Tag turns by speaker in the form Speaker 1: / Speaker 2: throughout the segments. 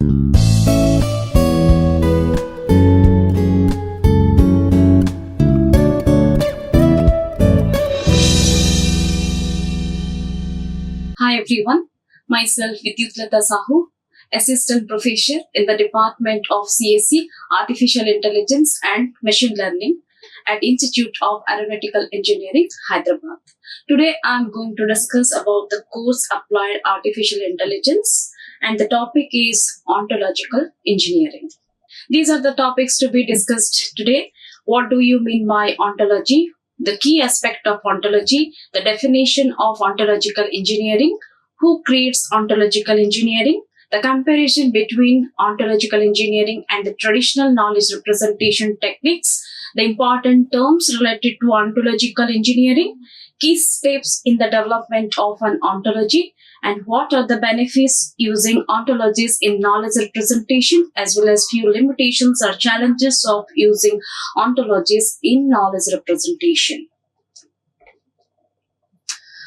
Speaker 1: Hi everyone, myself Bidyutlata Sahoo, Assistant Professor in the Department of CSE, Artificial Intelligence and Machine Learning at Institute of Aeronautical Engineering, Hyderabad. Today I am going to discuss about the course Applied Artificial Intelligence, and the topic is Ontological Engineering. These are the topics to be discussed today. What do you mean by ontology? The key aspect of ontology, the definition of ontological engineering, who creates ontological engineering, the comparison between ontological engineering and the traditional knowledge representation techniques, the important terms related to ontological engineering, key steps in the development of an ontology, and what are the benefits using ontologies in knowledge representation, as well as few limitations or challenges of using ontologies in knowledge representation.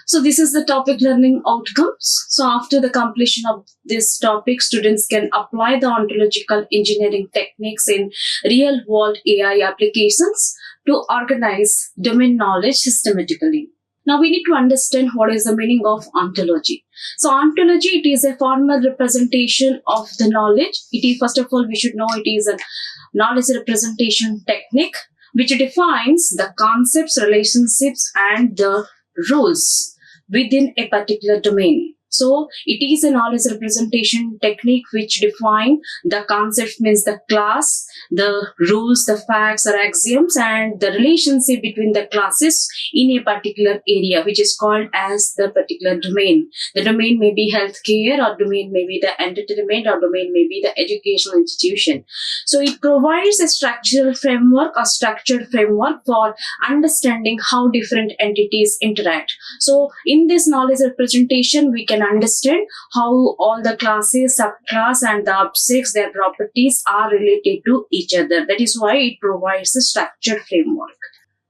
Speaker 1: So this is the topic learning outcomes. So after the completion of this topic, students can apply the ontological engineering techniques in real world AI applications to organize domain knowledge systematically. Now we need to understand what is the meaning of ontology. So ontology, it is a formal representation of the knowledge. It is, first of all, we should know it is a knowledge representation technique which defines the concepts, relationships, and the rules within a particular domain. So it is a knowledge representation technique which define the concept, means the class, the rules, the facts or axioms, and the relationship between the classes in a particular area, which is called as the particular domain. The domain may be healthcare, or domain may be the entertainment, or domain may be the educational institution. So it provides a structural framework or structured framework for understanding how different entities interact. So in this knowledge representation, we can understand how all the classes, subclass, and the objects, their properties are related to each other. That is why it provides a structured framework.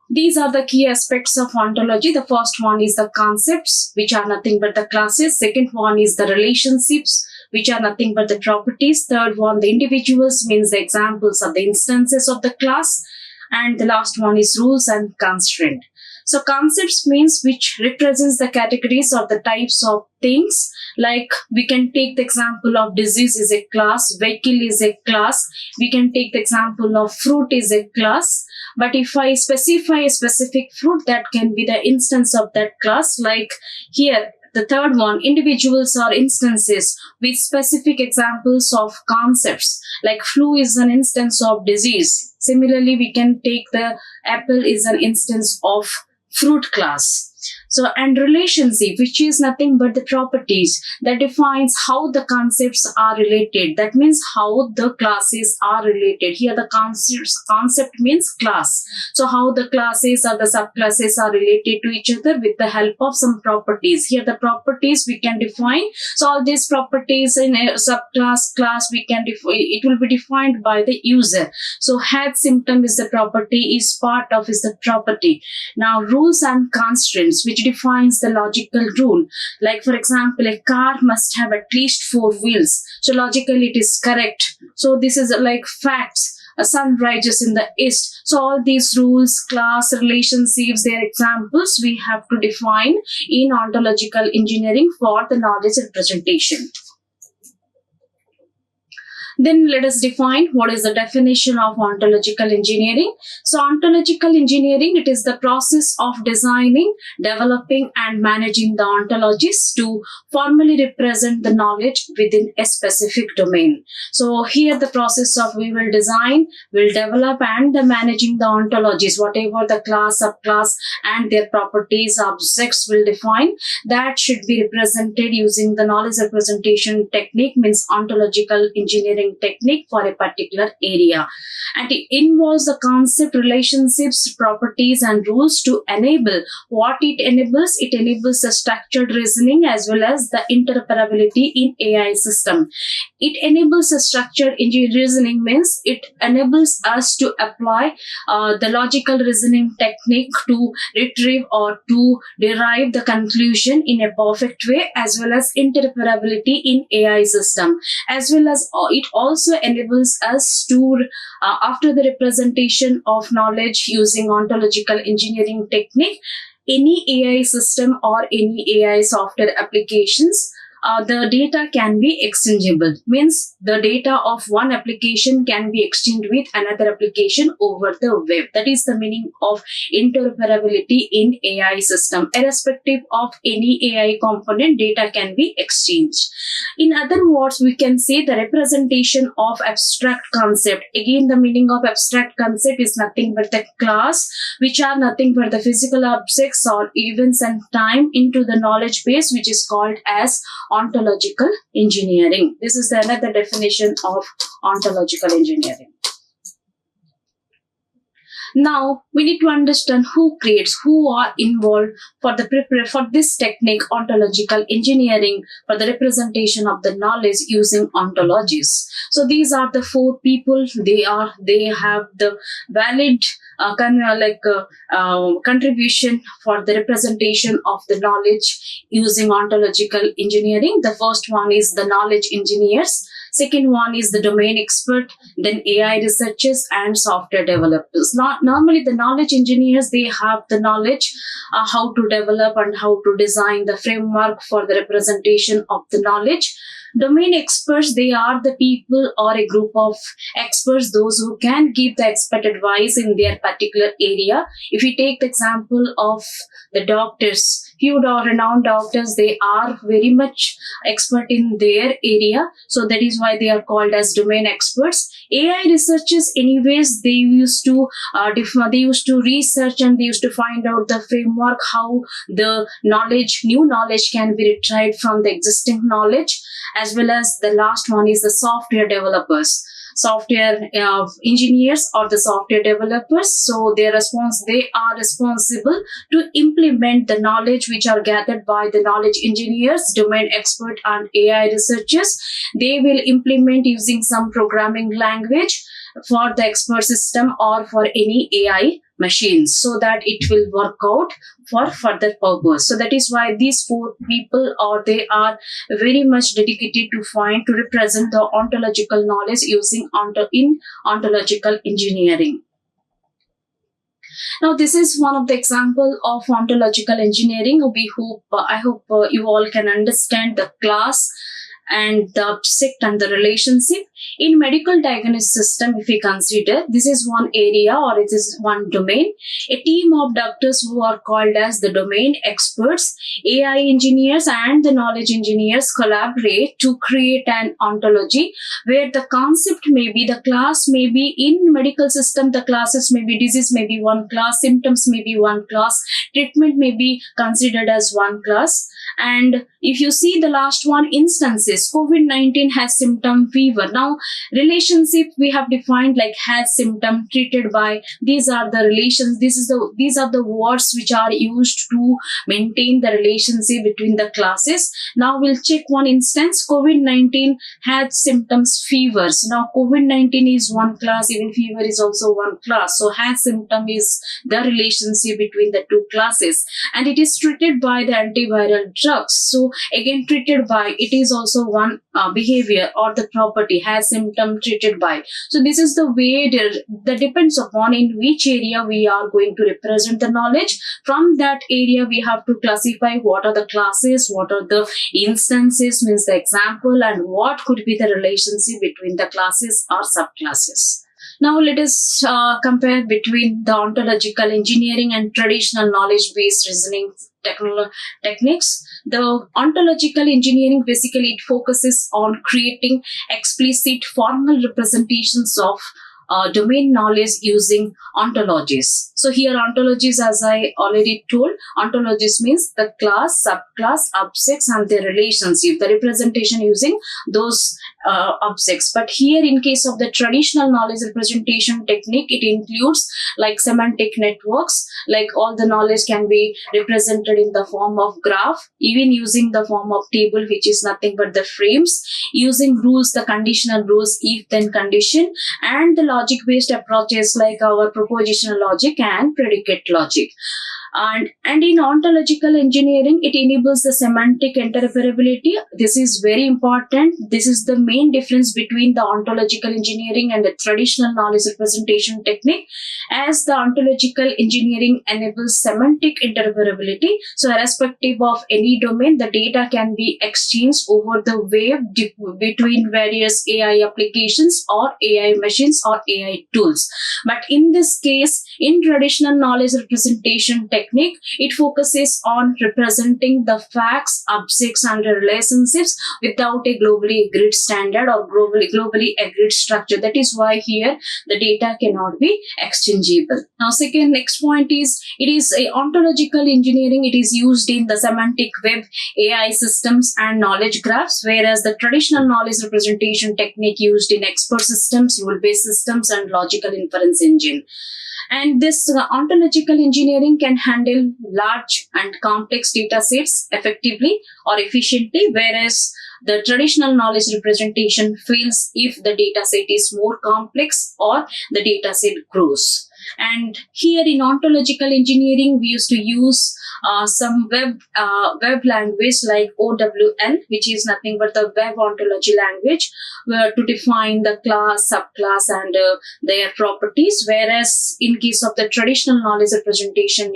Speaker 1: These are the key aspects of ontology. The first one is the concepts, which are nothing but the classes. Second one is the relationships, which are nothing but the properties. Third one, the individuals, means the examples of the instances of the class. And the last one is rules and constraint. So concepts means which represents the categories or the types of things. Like we can take the example of disease is a class, vehicle is a class. We can take the example of fruit is a class. But if I specify a specific fruit, that can be the instance of that class. Like here, the third one, individuals or instances with specific examples of concepts. Like flu is an instance of disease. Similarly, we can take the apple is an instance of fruit class. So, and relationship, which is nothing but the properties that defines how the concepts are related. That means how the classes are related. Here the concept means class. So how the classes or the subclasses are related to each other with the help of some properties. Here the properties we can define. So all these properties in a subclass, class, we can it will be defined by the user. So had symptom is the property, is part of is the property. Now rules and constraints, which defines the logical rule. Like for example, a car must have at least 4 wheels. So logically it is correct. So this is like facts. A sun rises in the east. So all these rules, class, relationships, their examples we have to define in ontological engineering for the knowledge representation. Then let us define what is the definition of ontological engineering. So ontological engineering, it is the process of designing, developing, and managing the ontologies to formally represent the knowledge within a specific domain. So here the process of we will design, will develop, and the managing the ontologies, whatever the class, subclass, and their properties, objects will define, that should be represented using the knowledge representation technique, means ontological engineering engineering technique for a particular area. And it involves the concept, relationships, properties, and rules to enable what it enables. It enables the structured reasoning as well as the interoperability in AI system. It enables a structured reasoning means it enables us to apply the logical reasoning technique to retrieve or to derive the conclusion in a perfect way, as well as interoperability in AI system, as well as it also enables us to after the representation of knowledge using ontological engineering technique, any AI system or any AI software applications, the data can be exchangeable. Means the data of one application can be exchanged with another application over the web. That is the meaning of interoperability in AI system. Irrespective of any AI component, data can be exchanged. In other words, we can say the representation of abstract concept. Again, the meaning of abstract concept is nothing but the class, which are nothing but the physical objects or events and time into the knowledge base, which is called as ontological engineering. This is another definition of ontological engineering. Now we need to understand who creates, who are involved for this technique, ontological engineering, for the representation of the knowledge using ontologies. So these are the four people. They have the valid contribution for the representation of the knowledge using ontological engineering. The first one is the knowledge engineers. Second one is the domain expert, then AI researchers and software developers. Normally, the knowledge engineers, they have the knowledge how to develop and how to design the framework for the representation of the knowledge. Domain experts, they are the people or a group of experts, those who can give the expert advice in their particular area. If we take the example of the doctors, few renowned doctors, they are very much expert in their area. So that is why they are called as domain experts. AI researchers, anyways, they used to research and they used to find out the framework, how the new knowledge can be retrieved from the existing knowledge. As well as the last one is the software developers, software engineers or the software developers. So they are responsible to implement the knowledge which are gathered by the knowledge engineers, domain expert and AI researchers. They will implement using some programming language for the expert system or for any AI machines, so that it will work out for further purpose. So that is why these four people they are very much dedicated to represent the ontological knowledge using ontological engineering. Now, this is one of the example of ontological engineering. I hope you all can understand the class and the object and the relationship. In medical diagnosis system, if we consider, this is one area or it is one domain. A team of doctors who are called as the domain experts, AI engineers and the knowledge engineers collaborate to create an ontology where the concept may be, the class may be. In medical system, the classes may be, disease may be one class, symptoms may be one class, treatment may be considered as one class. And if you see the last one, instances, COVID-19 has symptom, fever. Now, relationship we have defined like has symptom, treated by. These are the relations. These are the words which are used to maintain the relationship between the classes. Now we'll check one instance. COVID-19 had symptoms, fevers. Now COVID-19 is one class, even fever is also one class. So has symptom is the relationship between the two classes, and it is treated by the antiviral drugs. So again, treated by, it is also one behavior or the property, has symptom, treated by. So this is the way that depends upon in which area we are going to represent the knowledge. From that area, we have to classify what are the classes, what are the instances, means the example, and what could be the relationship between the classes or subclasses. Now let us compare between the ontological engineering and traditional knowledge-based reasoning techniques. The ontological engineering, basically it focuses on creating explicit formal representations of domain knowledge using ontologies. So here ontologies, as I already told, ontologies means the class, subclass, objects and their relationship, the representation using those objects. But here in case of the traditional knowledge representation technique, it includes like semantic networks, like all the knowledge can be represented in the form of graph, even using the form of table, which is nothing but the frames, using rules, the conditional rules, if then condition, and the logic based approaches like our propositional logic and predicate logic. And in ontological engineering, it enables the semantic interoperability. This is very important. This is the main difference between the ontological engineering and the traditional knowledge representation technique, as the ontological engineering enables semantic interoperability. So irrespective of any domain, the data can be exchanged over the web between various AI applications or AI machines or AI tools. But in this case, in traditional knowledge representation technique, it focuses on representing the facts, objects, and relationships without a globally agreed standard or globally agreed structure. That is why here the data cannot be exchangeable. Now, next point is, it is a ontological engineering. It is used in the semantic web, AI systems, and knowledge graphs, whereas the traditional knowledge representation technique used in expert systems, rule-based systems, and logical inference engine. And this ontological engineering can handle large and complex data sets effectively or efficiently, whereas the traditional knowledge representation fails if the data set is more complex or the data set grows. And here in ontological engineering, we used to use some web language like OWL, which is nothing but the web ontology language, to define the class, subclass, and their properties. Whereas in case of the traditional knowledge representation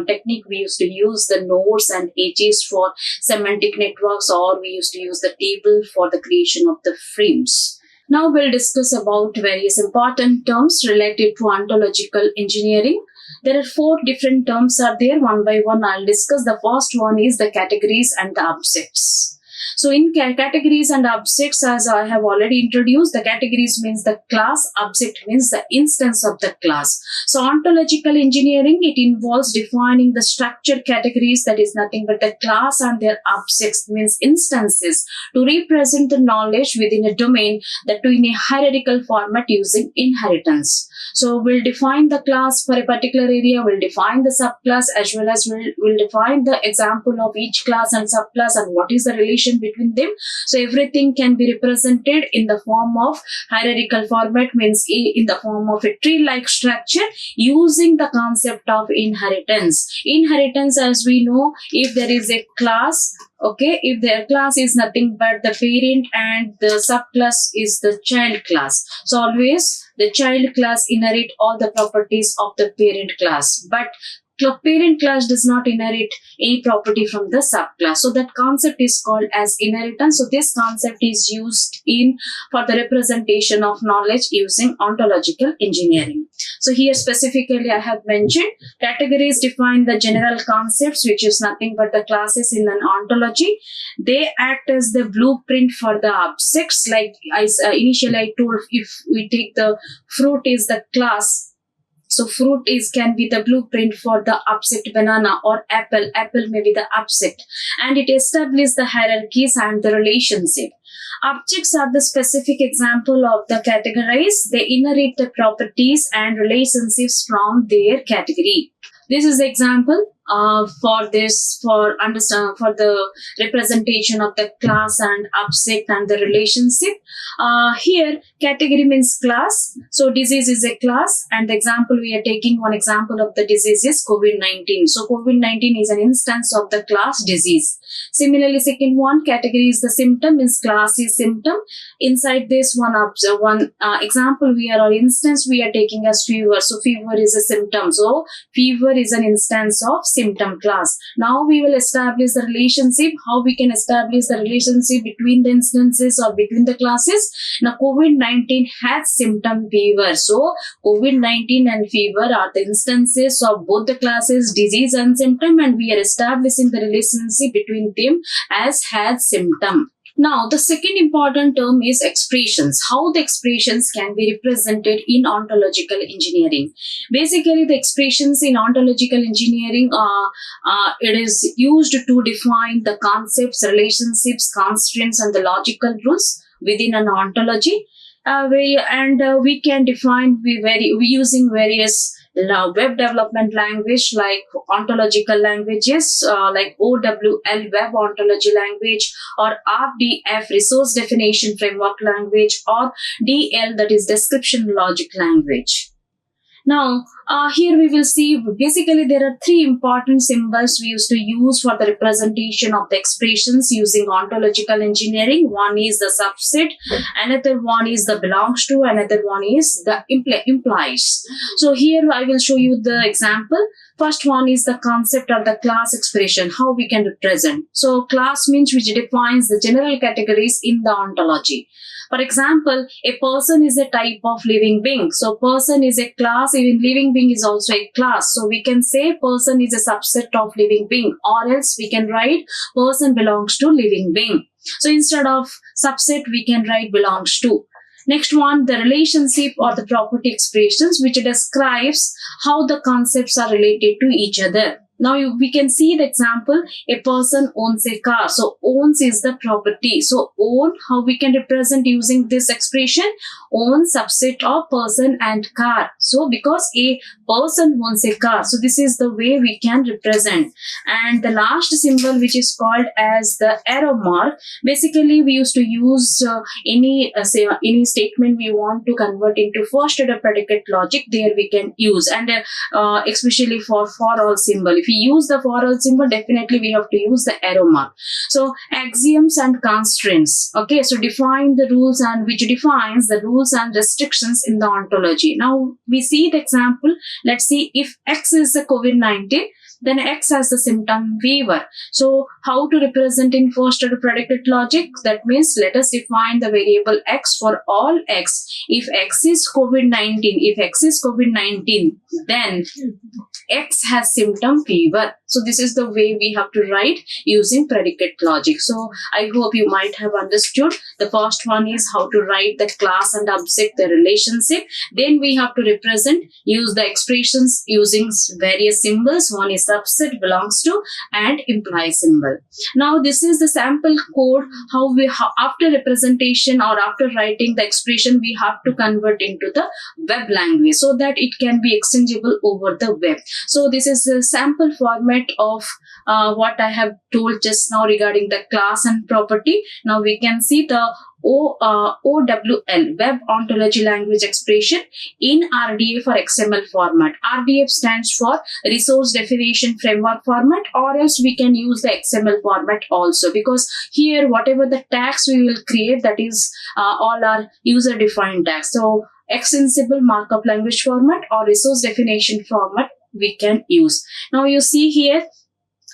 Speaker 1: technique, we used to use the nodes and edges for semantic networks, or we used to use the table for the creation of the frames. Now we'll discuss about various important terms related to ontological engineering. There are 4 different terms are there. One by one I'll discuss. The first one is the categories and the objects. So in categories and objects, as I have already introduced, the categories means the class, object means the instance of the class. So ontological engineering, it involves defining the structured categories, that is nothing but the class and their objects means instances, to represent the knowledge within a domain, that to in a hierarchical format using inheritance. So we'll define the class for a particular area, we'll define the subclass, as well as we'll define the example of each class and subclass and what is the relation between them. So everything can be represented in the form of hierarchical format, means in the form of a tree-like structure using the concept of inheritance. Inheritance, as we know, if there is a class, okay, if their class is nothing but the parent and the subclass is the child class, so always the child class inherit all the properties of the parent class, but parent class does not inherit any property from the subclass. So that concept is called as inheritance. So this concept is used for the representation of knowledge using ontological engineering. So here specifically I have mentioned categories define the general concepts, which is nothing but the classes in an ontology. They act as the blueprint for the objects. Like initially I told, if we take the fruit is the class, so fruit can be the blueprint for the object banana, or apple may be the object, and it establishes the hierarchies and the relationship. Objects are the specific example of the categories. They inherit the properties and relationships from their category. This is the example for the representation of the class and object and the relationship. Here category means class. So disease is a class, and the example we are taking, one example of the disease is COVID-19. So COVID-19 is an instance of the class disease. Similarly, second one, category is the symptom, means class is symptom. Inside this one example or instance we are taking as fever. So fever is a symptom. So fever is an instance of symptom class. Now we will establish the relationship. How we can establish the relationship between the instances or between the classes? Now COVID-19 has symptom fever. So COVID-19 and fever are the instances of both the classes, disease and symptom, and we are establishing the relationship between them as has symptom. Now, the second important term is expressions. How the expressions can be represented in ontological engineering. Basically, the expressions in ontological engineering it is used to define the concepts, relationships, constraints, and the logical rules within an ontology. We can define using various web development language like ontological languages like OWL web ontology language, or RDF resource definition framework language, or DL, that is description logic language. Now, here we will see basically there are three important symbols we used to use for the representation of the expressions using ontological engineering. One is the subset, another one is the belongs to, another one is the implies. So here I will show you the example. First one is the concept of the class expression, how we can represent. So class means which defines the general categories in the ontology. For example, a person is a type of living being. So person is a class, even living being is also a class. So we can say person is a subset of living being, or else we can write person belongs to living being. So instead of subset, we can write belongs to. Next one, the relationship or the property expressions, which describes how the concepts are related to each other. Now we can see the example, a person owns a car. So owns is the property. So own, how we can represent using this expression? Own subset of person and car. So because a person owns a car, so this is the way we can represent. And the last symbol, which is called as the arrow mark, basically we used to use any statement we want to convert into first order predicate logic, there we can use. And especially for all symbol, if we use the for all symbol, definitely we have to use the arrow mark. So axioms and constraints. Okay, so define the rules, and which defines the rules and restrictions in the ontology. Now we see the example. Let's see, if X is the COVID-19, then X has the symptom fever. So how to represent in first order predicate logic? That means let us define the variable X for all X. If X is COVID-19, then X has symptom fever. So this is the way we have to write using predicate logic. So I hope you might have understood. The first one is how to write the class and object, the relationship. Then we have to use the expressions using various symbols. One is subset, belongs to, and imply symbol. Now this is the sample code, how after representation or after writing the expression, we have to convert into the web language so that it can be extensible over the web. So this is the sample format of what I have told just now regarding the class and property. Now we can see the OWL web ontology language expression in RDF or XML format. RDF stands for resource definition framework format, or else we can use the XML format also, because here whatever the tags we will create, that is all our user defined tags. So extensible markup language format or resource definition format we can use. Now you see here,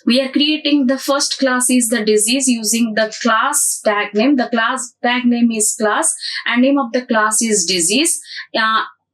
Speaker 1: we are creating the first class is the disease using the class tag name. The class tag name is class and name of the class is disease.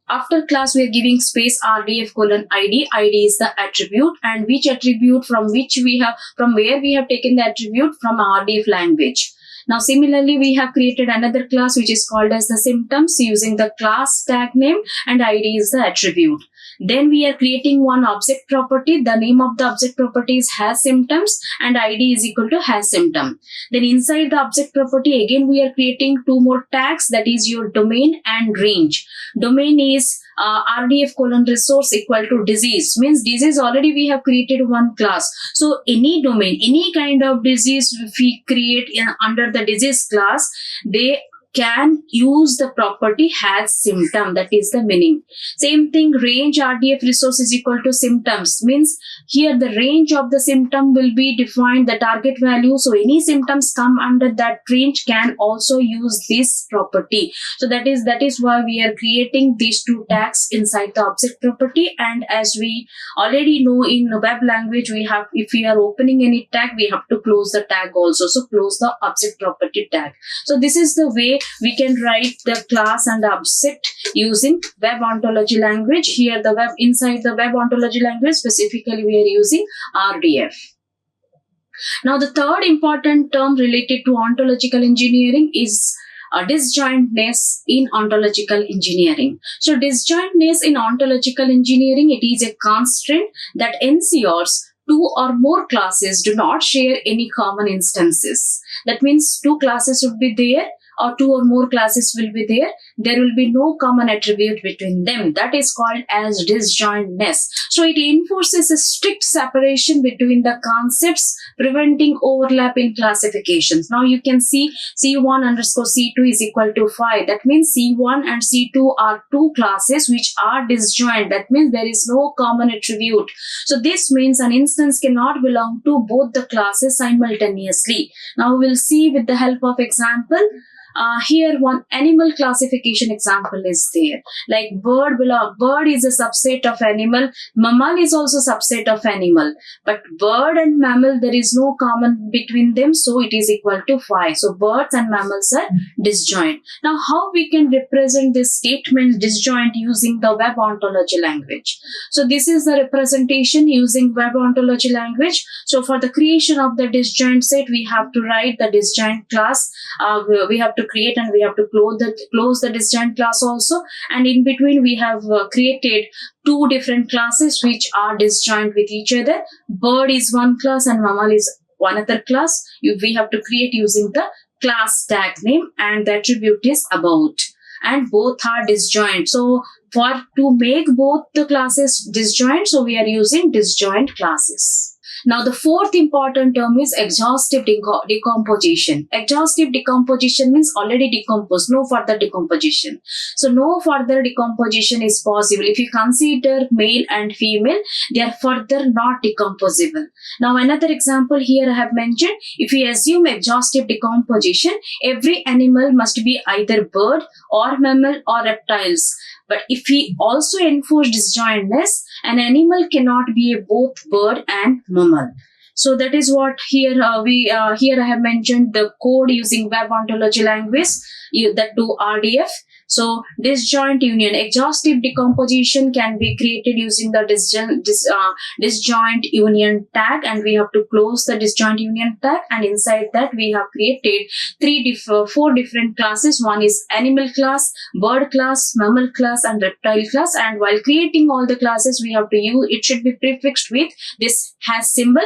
Speaker 1: After class, we are giving space RDF ID. ID is the attribute, and which attribute from where we have taken the attribute from RDF language. Now similarly, we have created another class which is called as the symptoms using the class tag name, and ID is the attribute. Then we are creating one object property. The name of the object property is has symptoms and ID is equal to has symptom. Then inside the object property, again we are creating two more tags, that is your domain and range. Domain is RDF resource equal to disease, means disease already we have created one class. So any domain, any kind of disease if we create under the disease class, they can use the property has symptom, that is the meaning. Same thing, range RDF resource is equal to symptoms, means here the range of the symptom will be defined, the target value. So any symptoms come under that range can also use this property. So that is why we are creating these two tags inside the object property. And as we already know in web language, if we are opening any tag, we have to close the tag also. So close the object property tag. So this is the way we can write the class and object using web ontology language. Here inside the web ontology language, specifically we are using RDF. Now, the third important term related to ontological engineering is disjointness in ontological engineering. So, disjointness in ontological engineering, it is a constraint that ensures two or more classes do not share any common instances. That means two classes would be there, or two or more classes will be there. There will be no common attribute between them. That is called as disjointness. So it enforces a strict separation between the concepts, preventing overlap in classifications. Now you can see C1 underscore C2 is equal to 5. That means C1 and C2 are two classes which are disjoint. That means there is no common attribute. So this means an instance cannot belong to both the classes simultaneously. Now we will see with the help of example. Here one animal classification example is there. Like bird is a subset of animal. Mammal is also subset of animal. But bird and mammal, there is no common between them. So it is equal to 5. So birds and mammals are disjoint. Now how we can represent this statement disjoint using the web ontology language? So this is the representation using web ontology language. So for the creation of the disjoint set, we have to write the disjoint class. We have to create and we have to close the disjoint class also, and in between we have created two different classes which are disjoint with each other. Bird is one class and mammal is one other class. We have to create using the class tag name, and the attribute is about, and both are disjoint. So to make both the classes disjoint, so we are using disjoint classes. Now, the fourth important term is exhaustive decomposition. Exhaustive decomposition means already decomposed, no further decomposition. So, no further decomposition is possible. If you consider male and female, they are further not decomposable. Now, another example here I have mentioned, if we assume exhaustive decomposition, every animal must be either bird or mammal or reptiles. But if we also enforce disjointness, an animal cannot be both bird and mammal. So that is what here here I have mentioned the code using web ontology language, that to RDF. So disjoint union, exhaustive decomposition can be created using the disjoint union tag, and we have to close the disjoint union tag, and inside that we have created four different classes. One is animal class, bird class, mammal class, and reptile class. And while creating all the classes, we have to use, it should be prefixed with this hash symbol,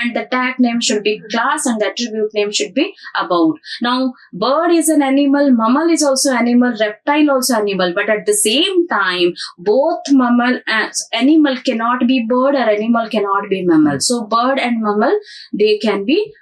Speaker 1: and the tag name should be class and the attribute name should be about. Now bird is an animal, mammal is also animal, reptile also animal, but at the same time both mammal and animal cannot be bird or animal cannot be mammal. So bird and mammal, they can be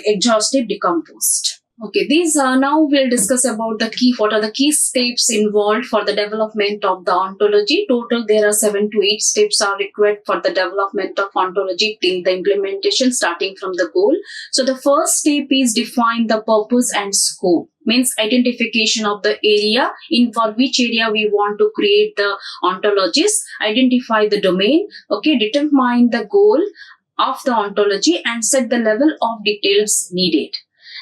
Speaker 1: exhaustive decomposed. Okay, these now we'll discuss about what are the key steps involved for the development of the ontology. Total there are 7 to 8 steps are required for the development of ontology till the implementation, starting from the goal. So the first step is define the purpose and scope. Means identification of the area, in for which area we want to create the ontologies, identify the domain, okay, determine the goal of the ontology and set the level of details needed.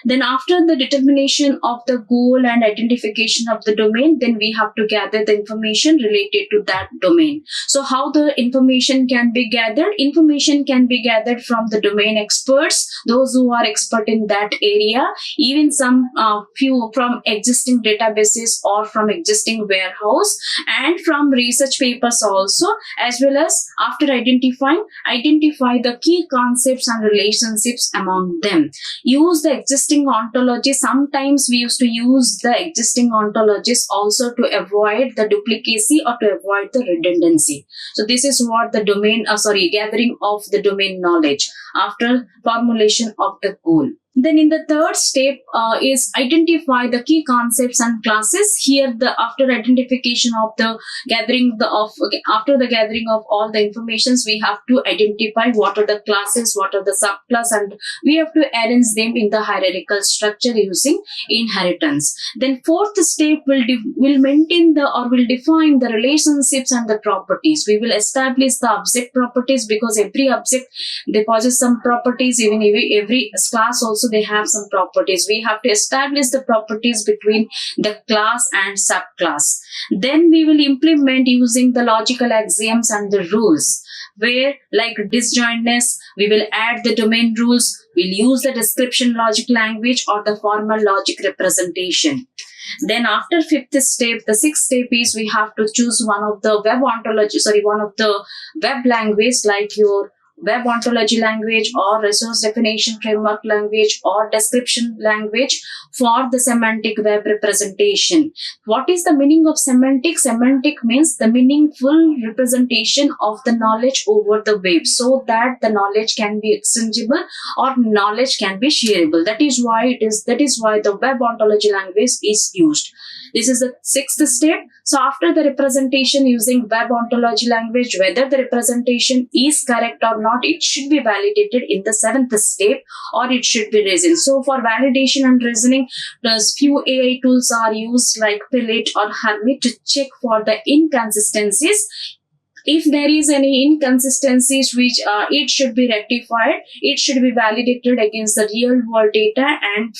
Speaker 1: Then after the determination of the goal and identification of the domain, then we have to gather the information related to that domain. So how the information can be gathered? Information can be gathered from the domain experts, those who are expert in that area, even some few from existing databases or from existing warehouse, and from research papers also, as well as after identify the key concepts and relationships among them. Use the existing ontology. Sometimes we used to use the existing ontologies also to avoid the duplicacy or to avoid the redundancy. So this is what the gathering of the domain knowledge after formulation of the goal. Then in the third step is identify the key concepts and classes. Here, after identification of the gathering after the gathering of all the informations, we have to identify what are the classes, what are the subclass, and we have to arrange them in the hierarchical structure using inheritance. Then fourth step will maintain will define the relationships and the properties. We will establish the object properties, because every object they possess some properties. Even every class also they have some properties. We have to establish the properties between the class and subclass. Then we will implement using the logical axioms and the rules. where like disjointness, we will add the domain rules, we'll use the description logic language or the formal logic representation. Then after fifth step, the sixth step is we have to choose one of the one of the web language like your web ontology language or resource definition framework language or description language for the semantic web representation. What is the meaning of semantic? Semantic means the meaningful representation of the knowledge over the web so that the knowledge can be extensible or knowledge can be shareable. That is why the web ontology language is used. This is the sixth step. So after the representation using web ontology language, whether the representation is correct or not, it should be validated in the seventh step or it should be reasoned. So for validation and reasoning, there's few AI tools are used like Pilot or Hermit to check for the inconsistencies. If there is any inconsistencies which it should be rectified, it should be validated against the real world data and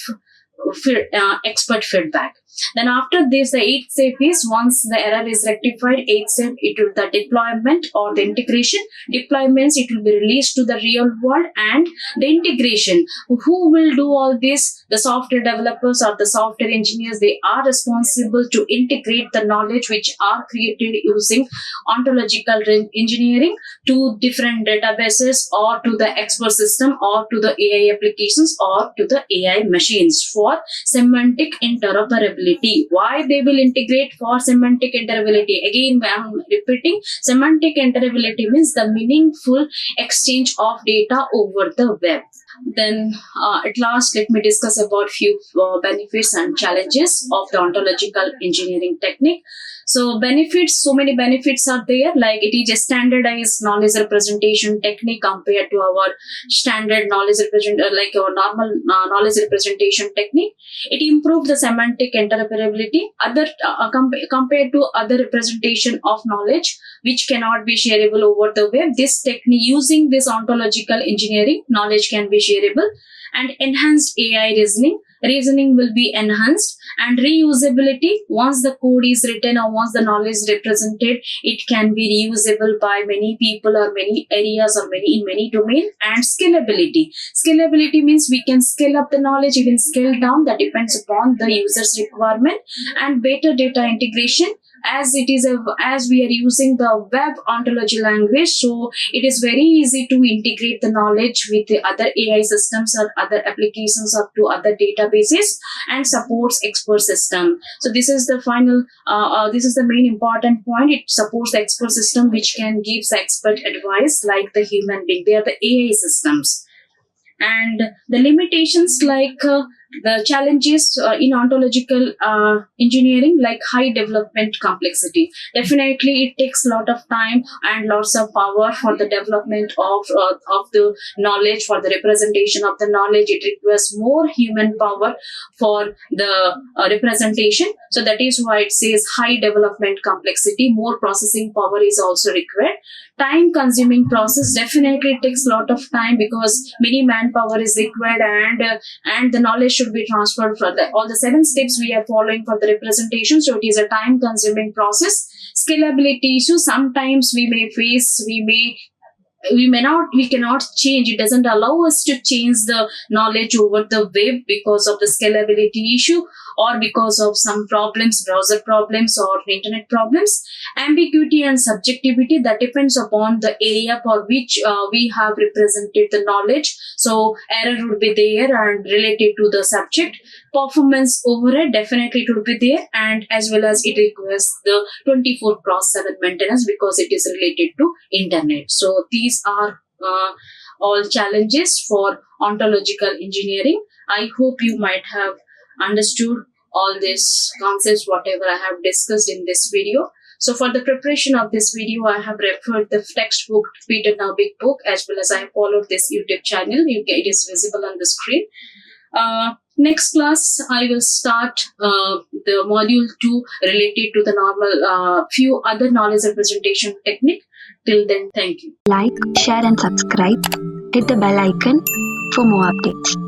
Speaker 1: expert feedback. Then after this, the eighth step is once the error is rectified, eighth step, it will the deployment or the integration. Deployments, it will be released to the real world, and the integration. Who will do all this? The software developers or the software engineers, they are responsible to integrate the knowledge which are created using ontological engineering to different databases or to the expert system or to the AI applications or to the AI machines for semantic interoperability. Why they will integrate for semantic interoperability? Again, I am repeating, semantic interoperability means the meaningful exchange of data over the web. Then at last, let me discuss about few benefits and challenges of the ontological engineering technique. So benefits, so many benefits are there, like it is a standardized knowledge representation technique compared to our standard knowledge like our normal knowledge representation technique. It improves the semantic interoperability compared to other representation of knowledge which cannot be shareable over the web. This technique, using this ontological engineering, knowledge can be shareable, and enhanced AI reasoning will be enhanced, and reusability, once the code is written or once the knowledge is represented, it can be reusable by many people or many areas or in many domains. And scalability means we can scale up the knowledge, even scale down, that depends upon the user's requirement. And better data integration, as we are using the web ontology language, so it is very easy to integrate the knowledge with the other AI systems or other applications or to other databases, and supports expert system. So this is the final this is the main important point. It supports the expert system which can give the expert advice like the human being. They are the AI systems. And the limitations, like the challenges in ontological engineering, like high development complexity. Definitely it takes a lot of time and lots of power for the development of the knowledge, for the representation of the knowledge. It requires more human power for the representation. So that is why it says high development complexity. More processing power is also required. Time consuming process, definitely it takes a lot of time because many manpower is required, and the knowledge should be transferred for all the 7 steps we are following for the representation. So it is a time consuming process. Scalability issue, sometimes we may face, we cannot change. It doesn't allow us to change the knowledge over the web because of the scalability issue or because of some problems, browser problems or internet problems. Ambiguity and subjectivity, that depends upon the area for which we have represented the knowledge. So error would be there and related to the subject. Performance overhead, definitely it would be there, and as well as it requires the 24/7 maintenance because it is related to internet. So these are all challenges for ontological engineering. I hope you might have understood all these concepts, whatever I have discussed in this video. So for the preparation of this video, I have referred the textbook Peter Now Big Book, as well as I have followed this YouTube channel. It is visible on the screen. Next class, I will start the module 2 related to the normal few other knowledge representation technique. Till then, thank you.
Speaker 2: Like, share and subscribe. Hit the bell icon for more updates.